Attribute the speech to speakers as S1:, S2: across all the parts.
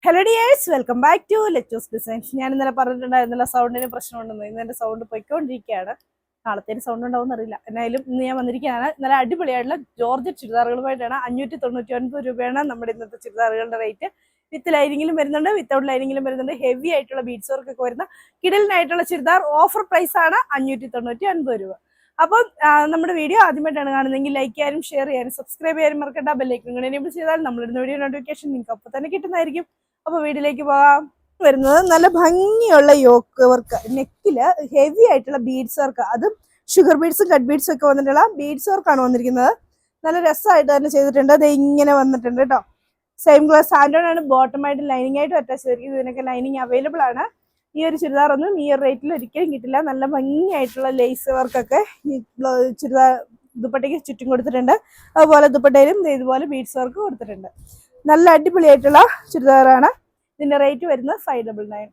S1: Hello dears, welcome back to Lettuce Designs. ഞാൻ ഇന്നലെ പറഞ്ഞിട്ടുണ്ടായിരുന്നില്ല സൗണ്ടിന് പ്രശ്നമുണ്ടെന്ന്. ഇന്ന് എൻ്റെ സൗണ്ട് പൊയ്ക്കൊണ്ടിരിക്കുകയാണ്. നാളത്തേന് സൗണ്ട് ഉണ്ടാവും അറിയില്ല. എന്നാലും ഇന്ന് ഞാൻ വന്നിരിക്കുകയാണ് നല്ല അടിപൊളിയായിട്ടുള്ള ജോർജറ്റ് ചുരിദാറുകളുമായിട്ടാണ്. 599 രൂപയാണ് നമ്മുടെ ഇന്നത്തെ ചുരിദാറുകളുടെ റേറ്റ്. വിത്ത് ലൈനിങ്ങിലും വരുന്നുണ്ട്, വിത്തൗട്ട് ലൈനിങ്ങിലും വരുന്നുണ്ട്. ഹെവി ആയിട്ടുള്ള ബീഡ്സ് വർക്ക് ഒക്കെ വരുന്ന കിടലിനായിട്ടുള്ള ചുരിദാർ ഓഫർ പ്രൈസ് ആണ് 599 രൂപ. അപ്പം നമ്മുടെ വീഡിയോ ആദ്യമായിട്ടാണ് കാണുന്നതെങ്കിൽ ലൈക്ക് ചെയ്യാനും ഷെയർ ചെയ്യാനും സബ്സ്ക്രൈബ് ചെയ്യാനും മറക്കണ്ട. ബെല്ലൈക്കൺ കൂടി എനേബിൾ ചെയ്താൽ നമ്മളിടുന്ന വീഡിയോ നോട്ടിഫിക്കേഷൻ നിങ്ങൾക്ക് അപ്പോൾ തന്നെ കിട്ടുന്നതായിരിക്കും. അപ്പൊ വീട്ടിലേക്ക് പോകാം. വരുന്നത് നല്ല ഭംഗിയുള്ള യോക്ക് വർക്ക്, നെക്കില് ഹെവി ആയിട്ടുള്ള ബീഡ്സ് വർക്ക്, അതും ഷുഗർ ബീഡ്സും കട്ട് ബീഡ്സും ഒക്കെ വന്നിട്ടുള്ള ബീഡ്സ് വർക്കാണ് വന്നിരിക്കുന്നത്. നല്ല രസമായിട്ട് തന്നെ ചെയ്തിട്ടുണ്ട്. അത് ഇങ്ങനെ വന്നിട്ടുണ്ട് കേട്ടോ. സെയിം ഗ്ലാസ് സാൻഡോൺ ആണ്. ബോട്ടമായിട്ട് ലൈനിങ് ആയിട്ട് അറ്റാച്ച് ചെയ്തിരിക്കുന്നത്. ഇതിനൊക്കെ ലൈനിങ് അവൈലബിൾ ആണ്. ഈ ഒരു ചുരിദാർ ഒന്നും ഈ ഒരു റേറ്റിൽ ഒരിക്കലും കിട്ടില്ല. നല്ല ഭംഗിയായിട്ടുള്ള ലേസ് വർക്കൊക്കെ ചുരിദാർ ദുപ്പട്ടയ്ക്ക് ചുറ്റും കൊടുത്തിട്ടുണ്ട്. അതുപോലെ ദുപ്പട്ടയിലും ഇതുപോലെ ബീഡ്സ് വർക്ക് കൊടുത്തിട്ടുണ്ട്. നല്ല അടിപൊളിയായിട്ടുള്ള ചുരിദാറാണ്. ഇതിന്റെ റേറ്റ് വരുന്നത് 599.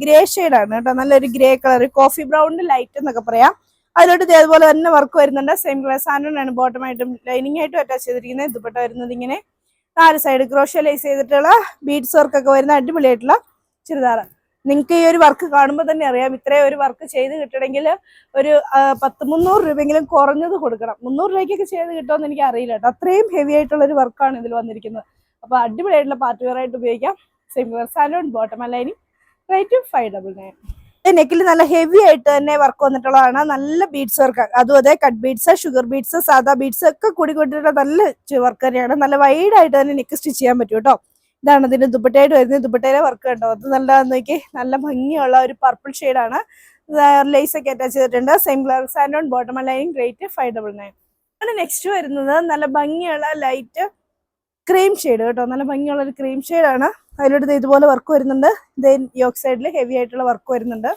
S1: ഗ്രേ ഷെയ്ഡാണ് കേട്ടോ. നല്ലൊരു ഗ്രേ കളർ, കോഫി ബ്രൗണിന്റെ ലൈറ്റ് എന്നൊക്കെ പറയാം. അതിലോട്ട് ഇതേപോലെ തന്നെ വർക്ക് വരുന്നുണ്ട്. സെയിം ഗ്ലാസ് സാൻഡോൺ ബോട്ടമായിട്ടും ലൈനിങ് ആയിട്ടും അറ്റാച്ച് ചെയ്തിരിക്കുന്നത്. ദുപ്പട്ട വരുന്നത് ഇങ്ങനെ 4 സൈഡ് ക്രോഷ്യ ലേസ് ചെയ്തിട്ടുള്ള ബീഡ്സ് വർക്കൊക്കെ വരുന്ന അടിപൊളിയായിട്ടുള്ള ചുരിദാർ. നിങ്ങൾക്ക് ഈ ഒരു വർക്ക് കാണുമ്പോൾ തന്നെ അറിയാം, ഇത്രയും ഒരു വർക്ക് ചെയ്ത് കിട്ടണമെങ്കിൽ ഒരു 300 രൂപയെങ്കിലും കുറഞ്ഞത് കൊടുക്കണം. 300 രൂപയ്ക്കൊക്കെ ചെയ്ത് കിട്ടുമെന്ന് എനിക്ക് അറിയില്ല കേട്ടോ. അത്രയും ഹെവി ആയിട്ടുള്ള ഒരു വർക്കാണ് ഇതിൽ വന്നിരിക്കുന്നത്. അപ്പോൾ അടിപൊളിയായിട്ടുള്ള പാർട്ടി വെയർ ആയിട്ട് ഉപയോഗിക്കാം. Same glass santoon bottom lining, rate 599. നെക്കിൽ നല്ല ഹെവി ആയിട്ട് തന്നെ വർക്ക് വന്നിട്ടുള്ളതാണ്. നല്ല ബീഡ്സ് വർക്ക്, അതും അതെ കട്ട് ബീഡ്സ്, ഷുഗർ ബീഡ്സ്, സാധാ ബീഡ്സ് ഒക്കെ കൂടി കൊണ്ടിട്ടുള്ള നല്ല വർക്ക് തന്നെയാണ്. നല്ല വൈഡ് ആയിട്ട് തന്നെ നെക്ക് സ്റ്റിച്ച് ചെയ്യാൻ പറ്റും കേട്ടോ. ഇതാണ് ഇതിന്റെ ദുപ്പട്ടയായിട്ട് വരുന്നത്. ദുപ്പട്ടയിലെ വർക്ക് കണ്ടോ, അത് നല്ല നോക്കി നല്ല ഭംഗിയുള്ള ഒരു പർപ്പിൾ ഷെയ്ഡാണ്. ലേസ് ഒക്കെ അറ്റാച്ച് ചെയ്തിട്ടുണ്ട്. Same glass santoon bottom lining, rate 599. Next വരുന്നത് നല്ല ഭംഗിയുള്ള ലൈറ്റ് ക്രീം ഷെയ്ഡ് കേട്ടോ. നല്ല ഭംഗിയുള്ള ഒരു ക്രീം ഷെയ്ഡാണ്. അതിലോട്ട് ഇതുപോലെ വർക്ക് വരുന്നുണ്ട്. യോക്ക് സൈഡിൽ ഹെവി ആയിട്ടുള്ള വർക്ക് വരുന്നുണ്ട്.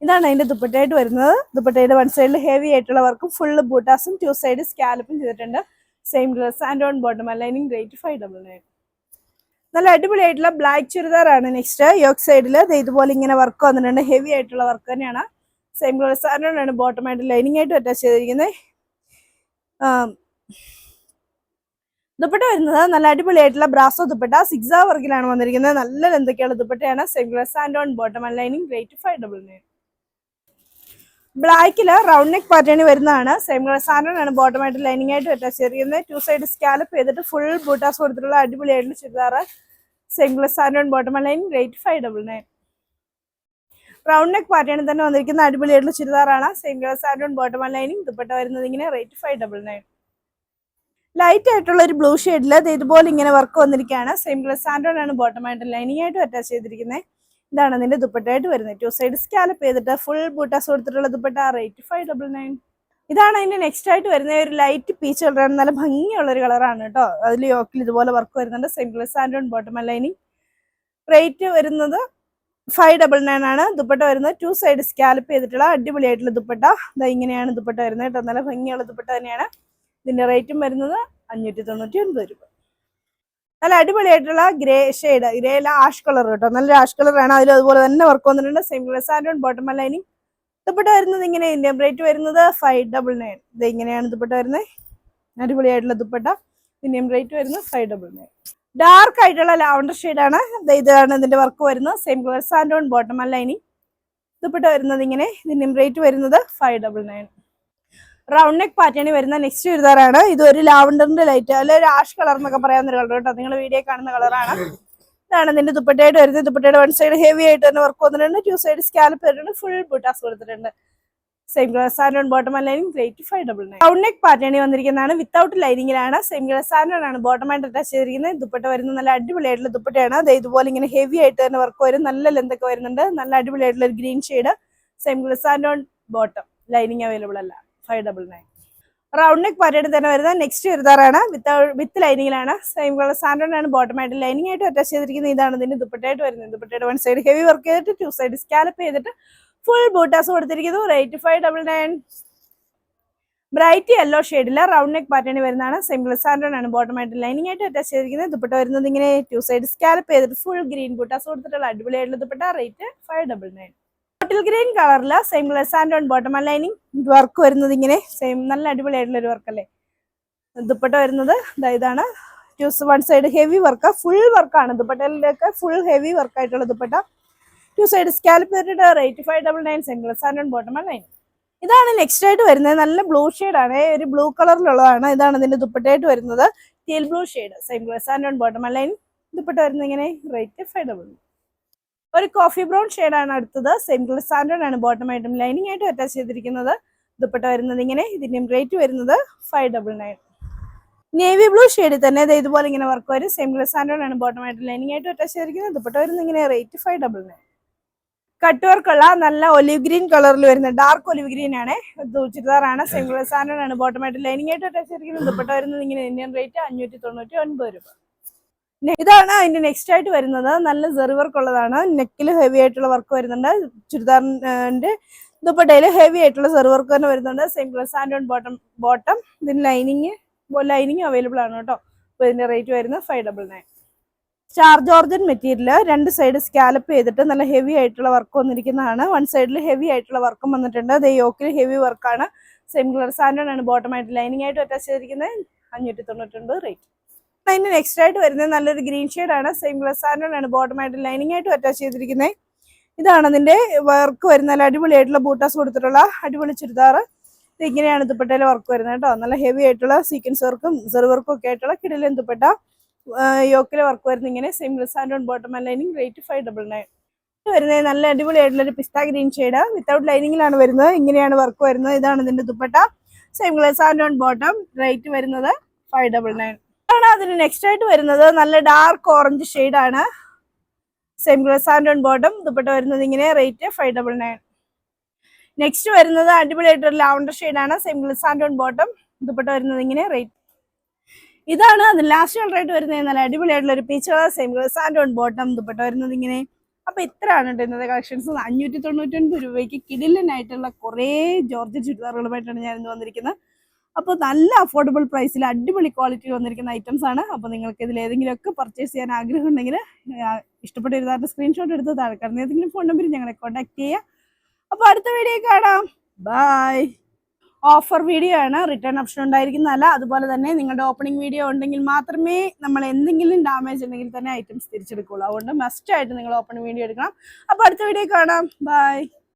S1: ഇതാണ് അതിന്റെ ദുപ്പട്ടയായിട്ട് വരുന്നത്. ദുപ്പട്ടയുടെ വൺ സൈഡിൽ ഹെവി ആയിട്ടുള്ള വർക്കും ഫുള്ള് ബൂട്ടാസും 2 സൈഡ് സ്കാലപ്പും ചെയ്തിട്ടുണ്ട്. Same glass santoon bottom lining, rate 599. നല്ല അടിപൊളിയായിട്ടുള്ള ബ്ലാക്ക് ചുരിദാറാണ്. നെക്സ്റ്റ് യോക്ക് സൈഡിൽ ഇതുപോലെ ഇങ്ങനെ വർക്ക് വന്നിട്ടുണ്ട്. ഹെവി ആയിട്ടുള്ള വർക്ക് തന്നെയാണ്. സെയിം ഗ്ലാസ് സാൻഡോൺ ബോട്ടമായിട്ട് ലൈനിങ് ആയിട്ട് അറ്റാച്ച് ചെയ്തിരിക്കുന്നത്. ദുപ്പട്ട വരുന്നത് നല്ല അടിപൊളിയായിട്ടുള്ള ബ്രാസോ ദുപ്പട്ട, സിക്സാ വർക്കിലാണ് വന്നിരിക്കുന്നത്. നല്ല എന്തൊക്കെയുള്ള ദുപ്പട്ടയാണ്. Same glass santoon bottom lining, rate 599. ബ്ലാക്കില് റൗണ്ട് നെക്ക് പാറ്റേൺ വരുന്നതാണ്. സെയിം ഗ്ലാസ് സാൻഡോൺ ബോട്ടമായിട്ട് ലൈനിങ് ആയിട്ട് അറ്റാച്ച് ചെയ്തിരിക്കുന്നത്. 2 സൈഡ് സ്കാലപ്പ് ചെയ്തിട്ട് ഫുൾ ബൂട്ടാസ് കൊടുത്തിട്ടുള്ള അടിപൊളിയായിട്ടുള്ള churidar. Same glass santoon bottom lining, rate 599. Round neck പാറ്റേണിൽ തന്നെ വന്നിരിക്കുന്ന അടിപൊളിയായിട്ടുള്ള ചുരിദാറാണ്. Same glass santoon bottom lining, dupatta വരുന്നത് ഇങ്ങനെ, റേറ്റ് 599. ലൈറ്റ് ആയിട്ടുള്ള ഒരു ബ്ലൂ ഷെയ്ഡിൽ ഇതുപോലെ ഇങ്ങനെ വർക്ക് വന്നിരിക്കുകയാണ്. സെയിം ഗ്ലാസ് സാൻഡോൺ ബോട്ടമായിട്ട് ലൈനിങ് ആയിട്ട് അറ്റാച്ച് ചെയ്തിരിക്കുന്നത്. ഇതാണ് അതിന്റെ ദുപ്പട്ടയായിട്ട് വരുന്നത്. 2 സൈഡ് സ്കാലപ്പ് ചെയ്തിട്ട് ഫുൾ ബൂട്ടാസ് കൊടുത്തിട്ടുള്ള ദുപ്പട്ട, റേറ്റ് 599. ഇതാണ് അതിന്റെ നെക്സ്റ്റ് ആയിട്ട് വരുന്ന ഒരു ലൈറ്റ് പീച്ച് കളറാണ്. നല്ല ഭംഗിയുള്ള ഒരു കളറാണ് കേട്ടോ. അതിൽ യോക്കിൽ ഇതുപോലെ വർക്ക് വരുന്നുണ്ട്. Same glass santoon bottom lining, rate വരുന്നത് 599 ആണ്. ദുപ്പട്ട വരുന്നത് 2 സൈഡ് സ്കാലപ്പ് ചെയ്തിട്ടുള്ള അടിപൊളിയായിട്ടുള്ള ദുപ്പട്ട. ഇങ്ങനെയാണ് ദുപ്പട്ട വരുന്നത് കേട്ടോ. നല്ല ഭംഗിയുള്ള ദുപ്പട്ട തന്നെയാണ്. ഇതിന്റെ റേറ്റും വരുന്നത് 599 രൂപ. നല്ല അടിപൊളിയായിട്ടുള്ള ഗ്രേ ഷെയ്ഡ്, ഗ്രേയില ആഷ് കളർ കേട്ടോ. നല്ല ആഷ് കളറാണ്. അതിൽ അതുപോലെ തന്നെ വർക്ക് വന്നിട്ടുണ്ട്. Same glass santoon bottom lining, dupatta വരുന്നത് ഇങ്ങനെ. ഇതിന്റെ റേറ്റ് വരുന്നത് 599. ഇത് ഇങ്ങനെയാണ് ദുപ്പട്ട വരുന്നത്. അടിപൊളിയായിട്ടുള്ള ദുപ്പട്ട. ഇതിന്റെ റേറ്റ് വരുന്നത് 599. ഡാർക്ക് ആയിട്ടുള്ള ലാവണ്ടർ ഷെയ്ഡാണ്. ഇതാണ് ഇതിന്റെ വർക്ക് വരുന്നത്. Same glass santoon bottom lining, dupatta വരുന്നത് ഇങ്ങനെ. ഇതിന്റെ റേറ്റ് വരുന്നത് 599. റൗണ്ട് നെക്ക് പാറ്റേണിൽ വരുന്ന നെക്സ്റ്റ് ചുരിദാറാണ്. ഇത് ഒരു ലാവണ്ടറിന്റെ ലൈറ്റ്, അല്ലെ ഒരു ആഷ് കളർ എന്നൊക്കെ പറയാവുന്ന ഒരു കളർ കേട്ടോ. നിങ്ങൾ വീഡിയോ കാണുന്ന കളറാണ്. ഇതാണ് ഇതിന്റെ ദുപ്പട്ടയായിട്ട് വരുന്നത്. ദുപ്പട്ടയുടെ വൺ സൈഡ് ഹെവി ആയിട്ട് തന്നെ വർക്ക് വന്നിട്ടുണ്ട്. 2 സൈഡ് സ്കാലപ്പ് ചെയ്തിട്ടുണ്ട്. ഫുൾ ബൂട്ടാസ് കൊടുത്തിട്ടുണ്ട്. Same glass santoon bottom lining, rate 599. Round neck പാറ്റേണിൽ വന്നിരിക്കുന്നതാണ്. വിത്തൗട്ട് ലൈനിങ്ങിലാണ്. സെയിം ഗ്ലാസ് സാൻഡോൺ ബോട്ടമായിട്ട് അറ്റാച്ച് ചെയ്തിരിക്കുന്നത്. ദുപ്പട്ട വരുന്നത് നല്ല അടിപൊളിയായിട്ടുള്ള ദുപ്പട്ടയാണ്. അത് ഇതുപോലെ ഇങ്ങനെ ഹെവി ആയിട്ട് തന്നെ വർക്ക് വരും. നല്ല ലെന്തൊക്കെ വരുന്നുണ്ട്. നല്ല അടിപൊളിയായിട്ടുള്ള ഒരു green shade. Same glass santoon bottom lining available അല്ല, 599. റൗണ്ട് നെക്ക് പാറ്റേണിൽ തന്നെ വരുന്ന നെക്സ്റ്റ് ചുരിദാറാണ്. വിത്ത് ലൈനിങ്ങിലാണ്. സെയിം കളർ സാൻഡോൺ ബോട്ടമായിട്ട് ലൈനിങ് ആയിട്ട് അറ്റാച്ച് ചെയ്തിരിക്കുന്നത്. ഇതാണ് ഇതിന്റെ ദുപ്പട്ടയായിട്ട് വരുന്നത്. ദുപ്പട്ടയുടെ വൺ സൈഡ് ഹെവി വർക്ക് ചെയ്തിട്ട് 2 സൈഡ് സ്കാലപ്പ് ചെയ്തിട്ട് ഫുൾ ബൂട്ടാസ് കൊടുത്തിരിക്കുന്നു. റേറ്റ് 599. ബ്രൈറ്റ് യെല്ലോ ഷെയ്ഡില് റൗണ്ട് നെക്ക് പാറ്റേണിൽ വരുന്നതാണ്. സെയിം കളർ സാൻഡോൺ ബോട്ടമായിട്ട് ലൈനിങ് ആയിട്ട് അറ്റാച്ച് ചെയ്തിരിക്കുന്നത്. ദുപ്പട്ട വരുന്നത് ഇങ്ങനെ. 2 സൈഡ് സ്കാലപ്പ് ചെയ്തിട്ട് ഫുൾ ഗ്രീൻ ബൂട്ടാസ് കൊടുത്തിട്ടുള്ള അടിപൊളിയായിട്ടുള്ള ദുപ്പട്ട, റേറ്റ് 599. ബോട്ടിൽ ഗ്രീൻ കളറില് same glass santoon bottom lining, work വരുന്നത് ഇങ്ങനെ. സെയിം നല്ല അടിപൊളിയായിട്ടുള്ള ഒരു വർക്ക് അല്ലേ. ദുപ്പട്ട വരുന്നത് ഇതാണ്. One side heavy work, full വർക്കാണ് ദുപ്പട്ടയിലൊക്കെ, ഫുൾ ഹെവി വർക്കായിട്ടുള്ള ദുപ്പട്ട. 2 സൈഡ് സ്കാലപ്പ് ചെയ്തിട്ട് rate 599 single santoon bottom line. ഇതാണ് നെക്സ്റ്റ് ആയിട്ട് വരുന്നത്. നല്ല ബ്ലൂ ആണ്, ഒരു ബ്ലൂ കളറിലുള്ളതാണ്. ഇതാണ് ഇതിന്റെ ദുപ്പട്ടയായിട്ട് വരുന്നത്. Teal blue shade, single santoon bottom line. Dupatta വരുന്നത് ഇങ്ങനെ, റേറ്റ് 599. ഒരു കോഫി ബ്രൗൺ ആണ് അടുത്തത്. സിംഗിൾ സാൻഡൺ ആണ് ബോട്ടമായിട്ടും ലൈനിങ് ആയിട്ടും അറ്റാച്ച് ചെയ്തിരിക്കുന്നത്. ദുപ്പട്ട വരുന്നത് ഇങ്ങനെ, ഇതിന്റെയും റേറ്റ് വരുന്നത് 599. നേവി ബ്ലൂ ഷെയ്ഡിൽ തന്നെ ഇതുപോലെ ഇങ്ങനെ വർക്ക് വരും. സിംഗിൾ സാൻഡൺ ആണ് ബോട്ടമായിട്ടും ലൈനിങ് ആയിട്ടും അറ്റാച്ച് ചെയ്തിരിക്കുന്നത്. ദുപ്പട്ട വരുന്നത് ഇങ്ങനെ, റേറ്റ് 599. കട്ട് വർക്കുള്ള നല്ല ഒലിവ് ഗ്രീൻ കളറിൽ വരുന്ന ഡാർക്ക് ഒലിവ് ഗ്രീൻ ആണ്. ചുരിദാറാണ്. സിംഗിൾ സാൻഡൺ ആണ് ബോട്ടമായിട്ട് ലൈനിങ് ആയിട്ട് അറ്റാച്ച് ചെയ്തിരിക്കുന്നത്. ദുപ്പട്ട വരുന്നത് ഇങ്ങനെ, ഇന്ത്യൻ റേറ്റ് 599 രൂപ. ഇതാണ് അതിന്റെ നെക്സ്റ്റ് ആയിട്ട് വരുന്നത്. നല്ല സെറി വർക്ക് ഉള്ളതാണ്. നെക്കിൽ ഹെവി ആയിട്ടുള്ള വർക്ക് വരുന്നുണ്ട്. ചുരിദാറിന്റെ ദുപ്പട്ടയിൽ ഹെവി ആയിട്ടുള്ള സെറി വർക്ക് തന്നെ വരുന്നുണ്ട്. Single santoon bottom. ഇതിന് ലൈനിങ് അവൈലബിൾ ആണ് കേട്ടോ. അപ്പൊ ഇതിന്റെ റേറ്റ് വരുന്നത് 599. സ്റ്റാർ ജോർജൻ മെറ്റീരിയൽ, 2 സൈഡ് സ്കാലപ്പ് ചെയ്തിട്ട് നല്ല ഹെവി ആയിട്ടുള്ള വർക്ക് വന്നിരിക്കുന്നതാണ്. വൺ സൈഡിൽ ഹെവി ആയിട്ടുള്ള വർക്കും വന്നിട്ടുണ്ട്. അത് യോക്കിൽ ഹെവി വർക്കാണ്. സിംഗിൾ സാൻഡൺ ആണ് ബോട്ടമായിട്ട് ലൈനിങ് ആയിട്ട് അറ്റാച്ച് ചെയ്തിരിക്കുന്നത്. 599 റേറ്റ്. അതിന്റെ നെക്സ്റ്റ് ആയിട്ട് വരുന്നത് നല്ലൊരു ഗ്രീൻ ആണ്. സിംഗിൾ സാൻഡൺ ആണ് ബോട്ടമായിട്ട് ലൈനിങ് ആയിട്ട് അറ്റാച്ച് ചെയ്തിരിക്കുന്നത്. ഇതാണ് അതിന്റെ വർക്ക് വരുന്നത്. നല്ല അടിപൊളിയായിട്ടുള്ള ബൂട്ടാസ് കൊടുത്തിട്ടുള്ള അടിപൊളി ചുരിദാർ. ഇത് ഇങ്ങനെയാണ് ദുപ്പട്ടയിലെ വർക്ക് വരുന്നത് കേട്ടോ. നല്ല ഹെവി ആയിട്ടുള്ള സീക്വൻസ് വർക്കും സെറി വർക്കും ഒക്കെ ആയിട്ടുള്ള കിടിലൻ ദുപ്പട്ട. യോക്കിലെ വർക്ക് വരുന്നത് ഇങ്ങനെ, single santoon bottom lining, rate 599. വരുന്നത് നല്ല അടിപൊളിയായിട്ടുള്ള ഒരു പിസ്ത ഗ്രീൻ ഷെയ്ഡ്, വിത്തൗട്ട് ലൈനിങ്ങിലാണ് വരുന്നത്. ഇങ്ങനെയാണ് വർക്ക് വരുന്നത്. ഇതാണ് ഇതിന്റെ dupatta. Single santoon bottom, rate വരുന്നത് 599. ഇതാണ് അതിന് നെക്സ്റ്റ് ആയിട്ട് വരുന്നത്. നല്ല ഡാർക്ക് ഓറഞ്ച് ആണ്. സിംഗിൾ സാൻഡൺ ബോട്ടം, ദുപ്പട്ട വരുന്നത് ഇങ്ങനെ, റേറ്റ് 599. നെക്സ്റ്റ് വരുന്നത് അടിപൊളിയായിട്ടൊരു ലാവണ്ടർ ആണ്. സിംഗിൾ സാൻഡൺ ബോട്ടം, ദുപ്പട്ട വരുന്നത് ഇങ്ങനെ, റേറ്റ്. ഇതാണ് അത് ലാസ്റ്റ് കളറായിട്ട് വരുന്നത്. നല്ല അടിപൊളിയായിട്ടുള്ള ഒരു peach colour, single santoon bottom, dupatta വരുന്നത് ഇങ്ങനെ. അപ്പൊ ഇത്രയാണ് കേട്ടോ ഇന്നത്തെ കളക്ഷൻസ്. 599 രൂപയ്ക്ക് കിടിലനായിട്ടുള്ള കുറേ ജോർജറ്റ് ചുരിദാറുകളുമായിട്ടാണ് ഞാൻ ഇന്ന് വന്നിരിക്കുന്നത്. അപ്പോൾ നല്ല അഫോർഡബിൾ പ്രൈസിൽ അടിപൊളി ക്വാളിറ്റി വന്നിരിക്കുന്ന ഐറ്റംസ് ആണ്. അപ്പോൾ നിങ്ങൾക്ക് ഇതിൽ ഏതെങ്കിലുമൊക്കെ പർച്ചേസ് ചെയ്യാൻ ആഗ്രഹം ഉണ്ടെങ്കിൽ ഇഷ്ടപ്പെട്ട ഇരുതാറിന്റെ സ്ക്രീൻഷോട്ട് എടുത്ത് താഴെ കാണുന്ന ഏതെങ്കിലും ഫോൺ നമ്പറിൽ ഞങ്ങളെ കോൺടാക്ട് ചെയ്യുക. അപ്പോൾ അടുത്ത വീഡിയോ കാണാം. ബൈ. ഓഫർ വീഡിയോ ആണ്, റിട്ടേൺ ഓപ്ഷൻ ഉണ്ടായിരിക്കുന്നതല്ല. അതുപോലെ തന്നെ നിങ്ങളുടെ ഓപ്പണിംഗ് വീഡിയോ ഉണ്ടെങ്കിൽ മാത്രമേ നമ്മൾ എന്തെങ്കിലും ഡാമേജ് ഉണ്ടെങ്കിൽ തന്നെ ഐറ്റംസ് തിരിച്ചെടുക്കുള്ളൂ. അതുകൊണ്ട് മസ്റ്റ് ആയിട്ട് നിങ്ങൾ ഓപ്പണിംഗ് വീഡിയോ എടുക്കണം. അപ്പോൾ അടുത്ത വീഡിയോ കാണാം. ബൈ.